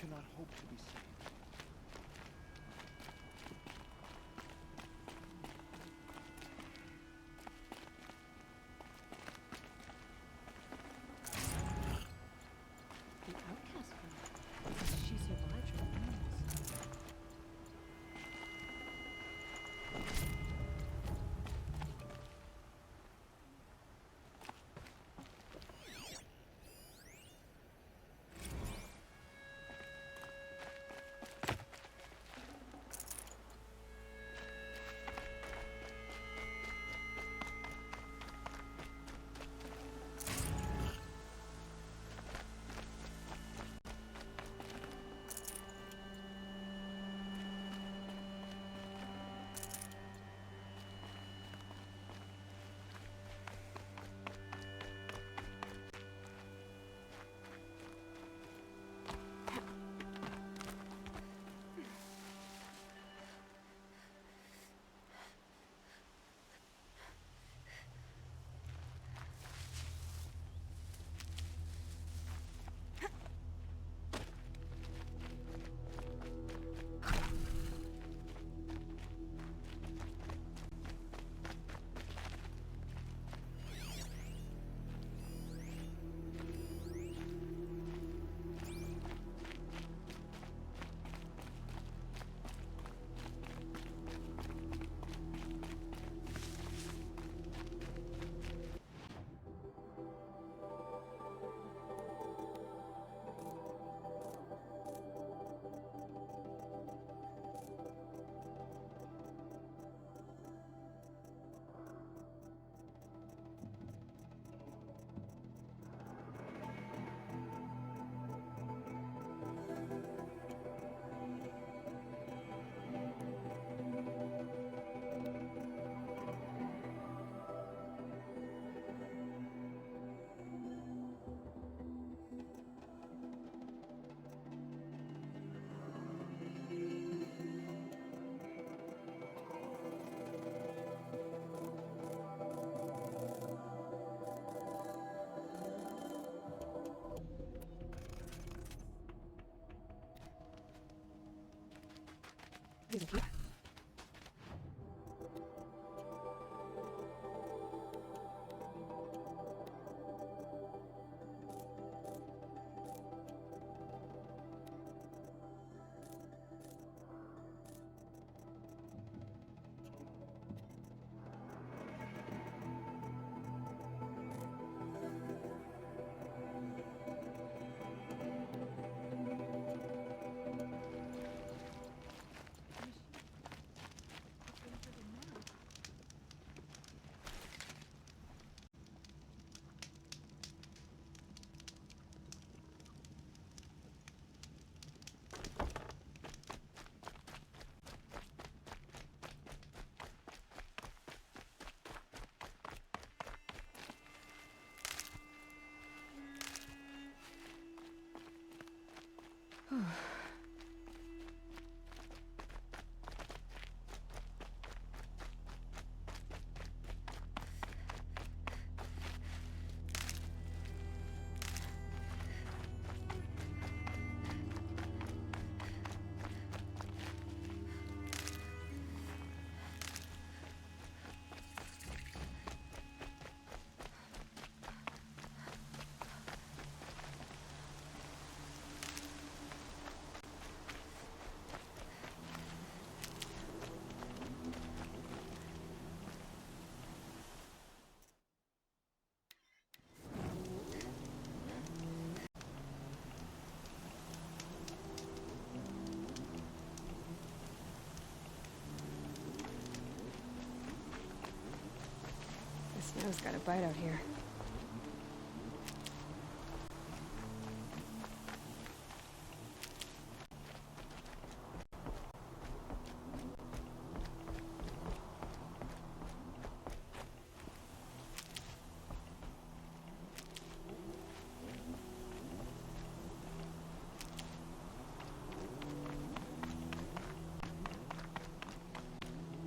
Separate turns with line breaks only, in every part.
cannot hope to be saved.
The outcast girl. She survived her wounds.
The snow's got a bite out here.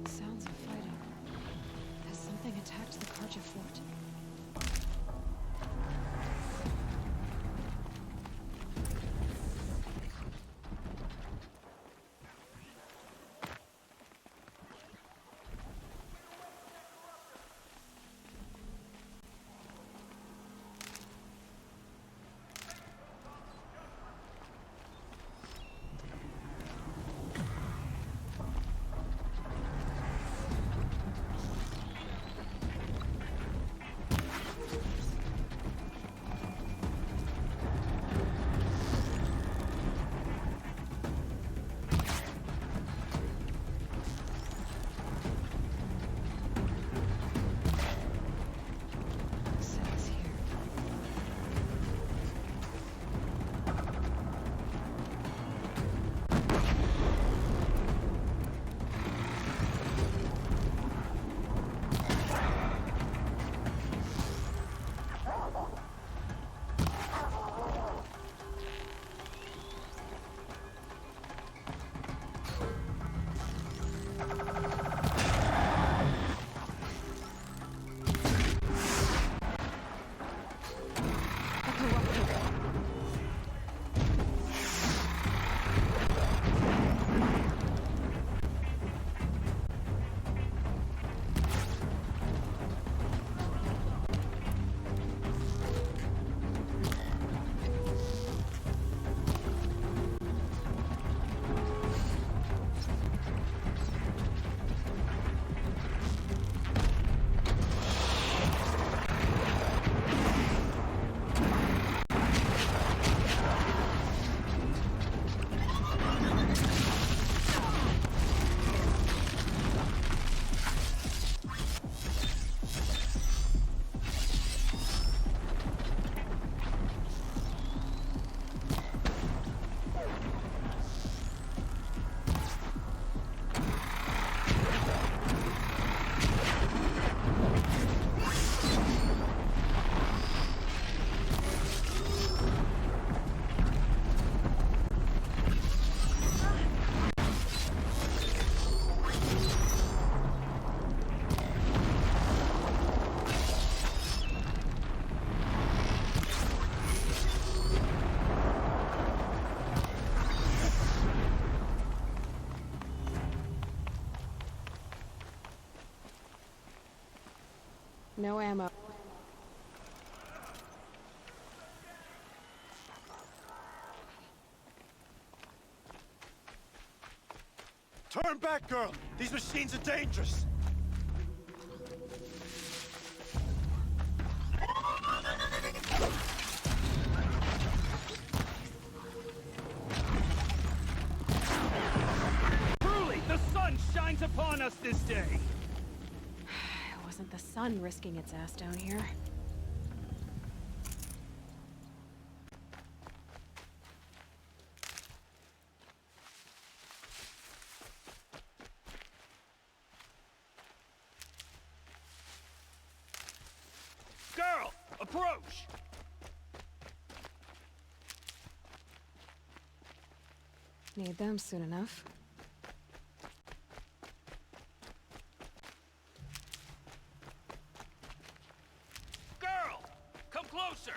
Sounds of fighting. Has something attacked the Karja fort?
No ammo.
Turn back, girl! These machines are dangerous!
Truly, the sun shines upon us this day!
It wasn't the sun risking its ass down here.
Girl, approach!
Need them soon enough.
Girl, come closer!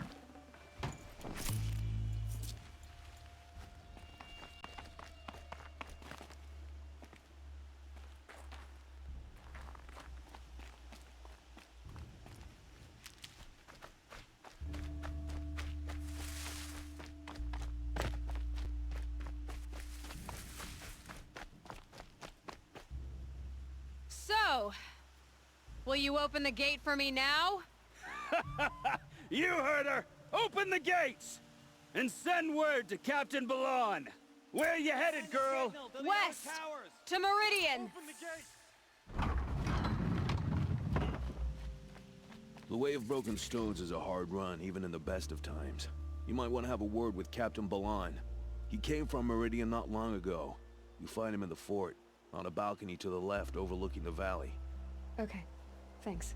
So, will you open the gate for me now?
You heard her! Open the gates! And send word to Captain Balon! Where you headed, girl?
West! To Meridian!
Open the gate!
The Way of Broken Stones is a hard run, even in the best of times. You might want to have a word with Captain Balon. He came from Meridian not long ago. You find him in the fort, on a balcony to the left overlooking the valley.
Okay, thanks.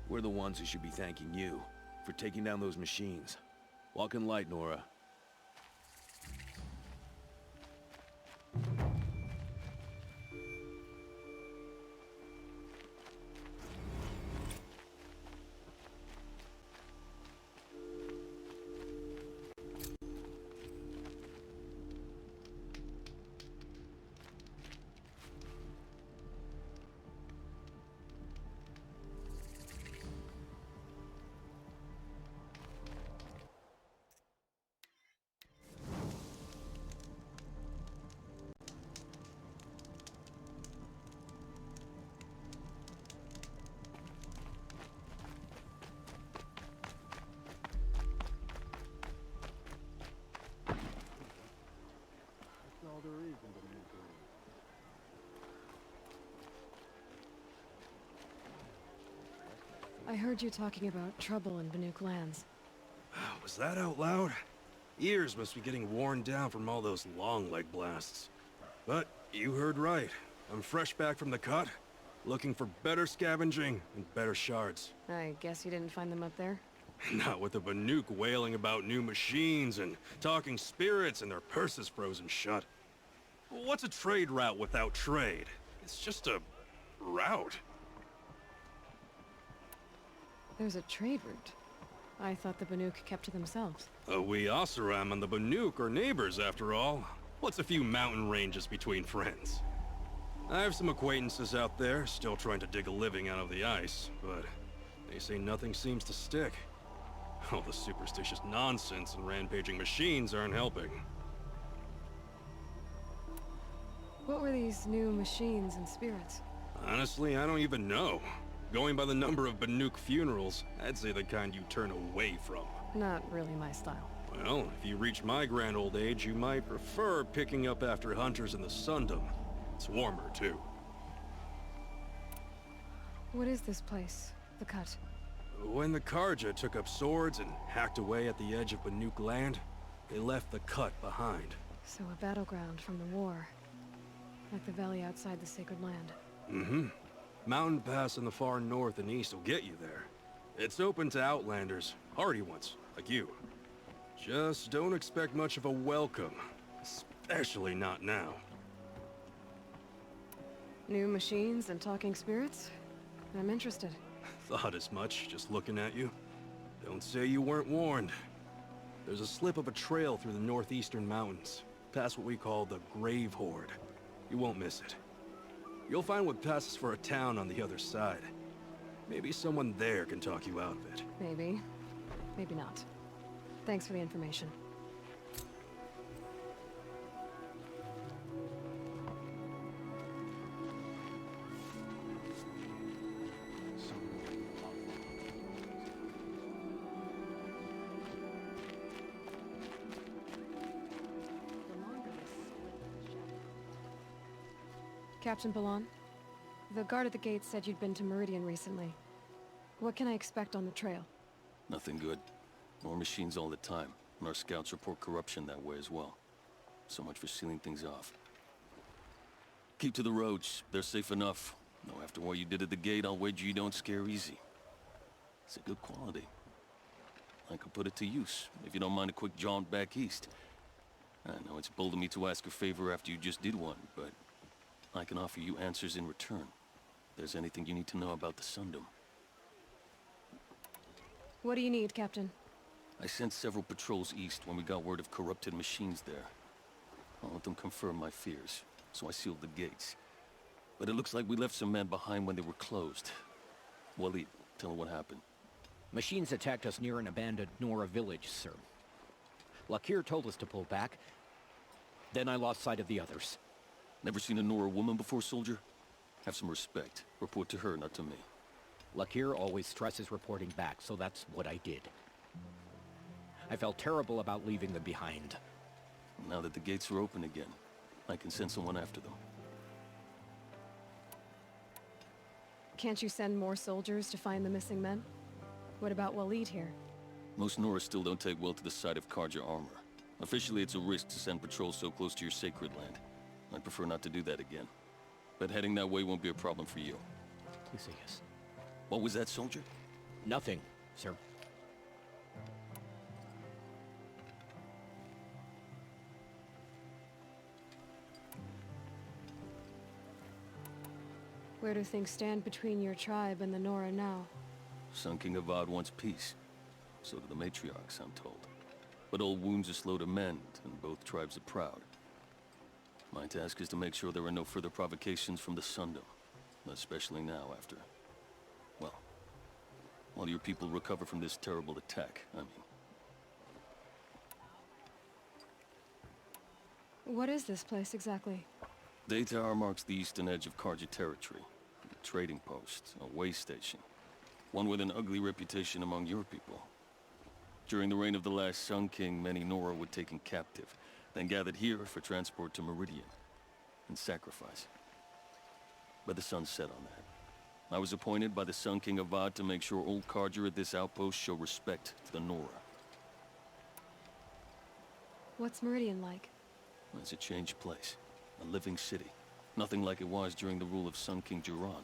We're the ones who should be thanking you for taking down those machines. Walk in light, Nora.
I heard you talking about trouble in Banuk lands.
Was that out loud? Ears must be getting worn down from all those long leg blasts. But you heard right. I'm fresh back from the cut, looking for better scavenging and better shards.
I guess you didn't find them up there?
Not with the Banuk wailing about new machines and talking spirits and their purses frozen shut. What's a trade route without trade? It's just a route.
There's a trade route. I thought the Banuk kept to themselves.
We Oseram and the Banuk are neighbors, after all. What's a few mountain ranges between friends? I have some acquaintances out there, still trying to dig a living out of the ice, but they say nothing seems to stick. All the superstitious nonsense and rampaging machines aren't helping.
What were these new machines and spirits?
Honestly, I don't even know. Going by the number of Banuk funerals, I'd say the kind you turn away from.
Not really my style.
Well, if you reach my grand old age, you might prefer picking up after hunters in the Sundom. It's warmer, too.
What is this place? The Cut?
When the Karja took up swords and hacked away at the edge of Banuk land, they left the Cut behind.
So a battleground from the war. Like the valley outside the Sacred Land.
Mm-hmm. Mountain Pass in the far north and east will get you there. It's open to outlanders, hardy ones, like you. Just don't expect much of a welcome, especially not now.
New machines and talking spirits? I'm interested.
Thought as much, just looking at you. Don't say you weren't warned. There's a slip of a trail through the northeastern mountains, past what we call the Grave Horde. You won't miss it. You'll find what passes for a town on the other side. Maybe someone there can talk you out of it.
Maybe. Maybe not. Thanks for the information. Captain Ballon, the guard at the gate said you'd been to Meridian recently. What can I expect on the trail?
Nothing good. More machines all the time, and our scouts report corruption that way as well. So much for sealing things off. Keep to the roads. They're safe enough. Though after what you did at the gate, I'll wager you don't scare easy. It's a good quality. I could put it to use, if you don't mind a quick jaunt back east. I know it's bold of me to ask a favor after you just did one, but I can offer you answers in return. If there's anything you need to know about the Sundom.
What do you need, Captain?
I sent several patrols east when we got word of corrupted machines there. I'll let them confirm my fears, so I sealed the gates. But it looks like we left some men behind when they were closed. Waleed, tell them what happened.
Machines attacked us near an abandoned Nora village, sir. Lakir told us to pull back. Then I lost sight of the others.
Never seen a Nora woman before, soldier? Have some respect. Report to her, not to me.
Lakir always stresses reporting back, so that's what I did. I felt terrible about leaving them behind.
Now that the gates are open again, I can send someone after them.
Can't you send more soldiers to find the missing men? What about Waleed here?
Most Nora still don't take well to the sight of Carja armor. Officially, it's a risk to send patrols so close to your sacred land. I'd prefer not to do that again. But heading that way won't be a problem for you.
Please say yes.
What was that, soldier?
Nothing, sir.
Where do things stand between your tribe and the Nora now?
Sun King Avad wants peace. So do the matriarchs, I'm told. But old wounds are slow to mend, and both tribes are proud. My task is to make sure there are no further provocations from the Sundom. Especially now after... well, while your people recover from this terrible attack, I mean.
What is this place exactly?
Daytower marks the eastern edge of Carja territory. A trading post, a way station. One with an ugly reputation among your people. During the reign of the last Sun King, many Nora were taken captive, then gathered here for transport to Meridian, and sacrifice. But the sun set on that. I was appointed by the Sun King Avad to make sure old Carja at this outpost show respect to the Nora.
What's Meridian like?
It's a changed place. A living city. Nothing like it was during the rule of Sun King Jiran.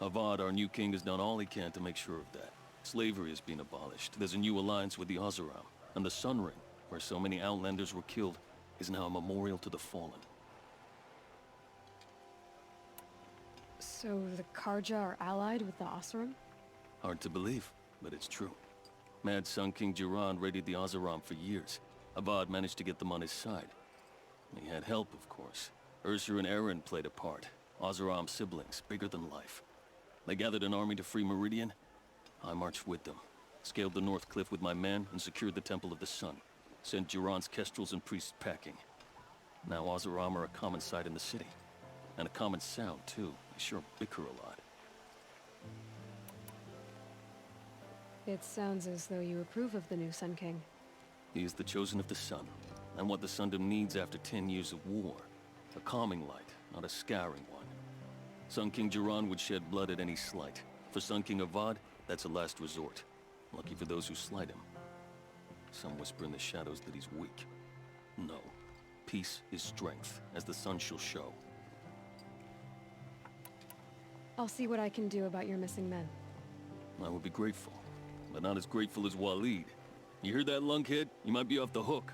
Avad, our new king, has done all he can to make sure of that. Slavery has been abolished. There's a new alliance with the Oseram. And the Sun Ring, where so many Outlanders were killed, is now a memorial to the fallen.
So the Carja are allied with the Oseram?
Hard to believe, but it's true. Mad Sun King Jiran raided the Oseram for years. Avad managed to get them on his side. He had help, of course. Ursur and Eren played a part. Oseram siblings, bigger than life. They gathered an army to free Meridian. I marched with them. Scaled the North Cliff with my men and secured the Temple of the Sun. Sent Jiran's kestrels and priests packing. Now Oseram are a common sight in the city. And a common sound, too. They sure bicker a lot.
It sounds as though you approve of the new Sun King.
He is the chosen of the Sun, and what the Sundom needs after 10 years of war. A calming light, not a scouring one. Sun King Jiran would shed blood at any slight. For Sun King Avad, that's a last resort. Lucky for those who slight him. Some whisper in the shadows that he's weak. No. Peace is strength, as the sun shall show.
I'll see what I can do about your missing men.
I would be grateful, but not as grateful as Waleed. You hear that, lunkhead? You might be off the hook.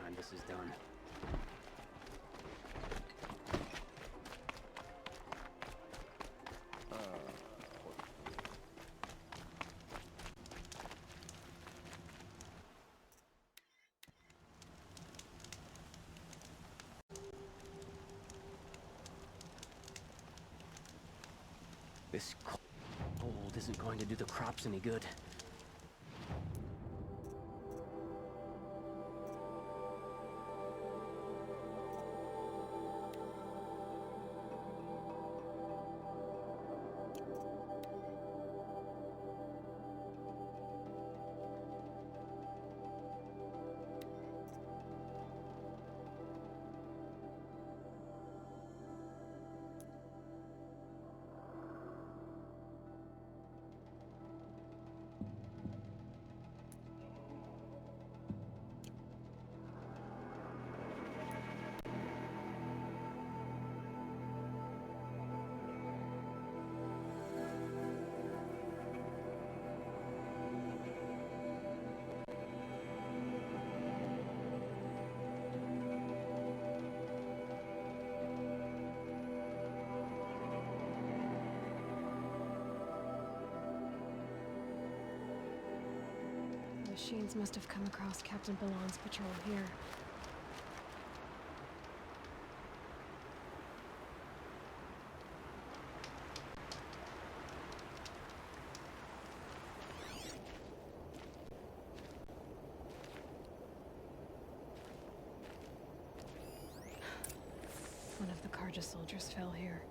time this is done. This cold isn't going to do the crops any good.
The machines must have come across Captain Balon's patrol here. One of the Karja soldiers fell here.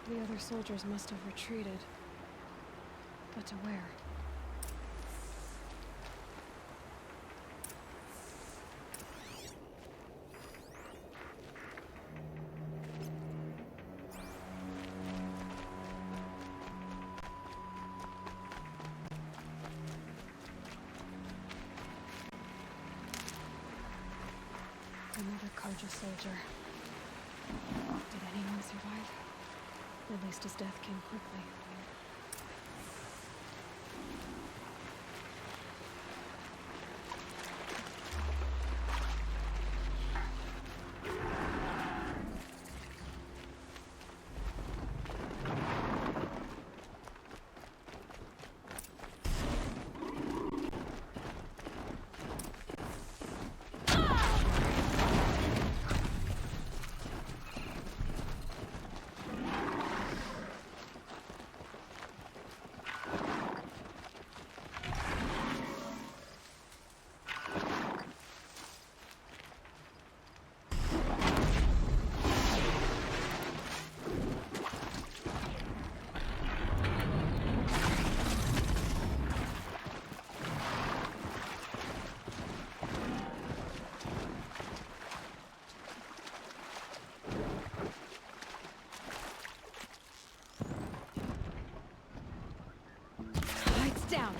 The other soldiers must have retreated. But to where? Another Karja soldier. Did anyone survive? At least his death came quickly. Down!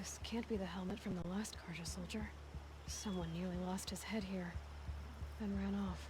This can't be the helmet from the last Karja soldier. Someone nearly lost his head here, then ran off.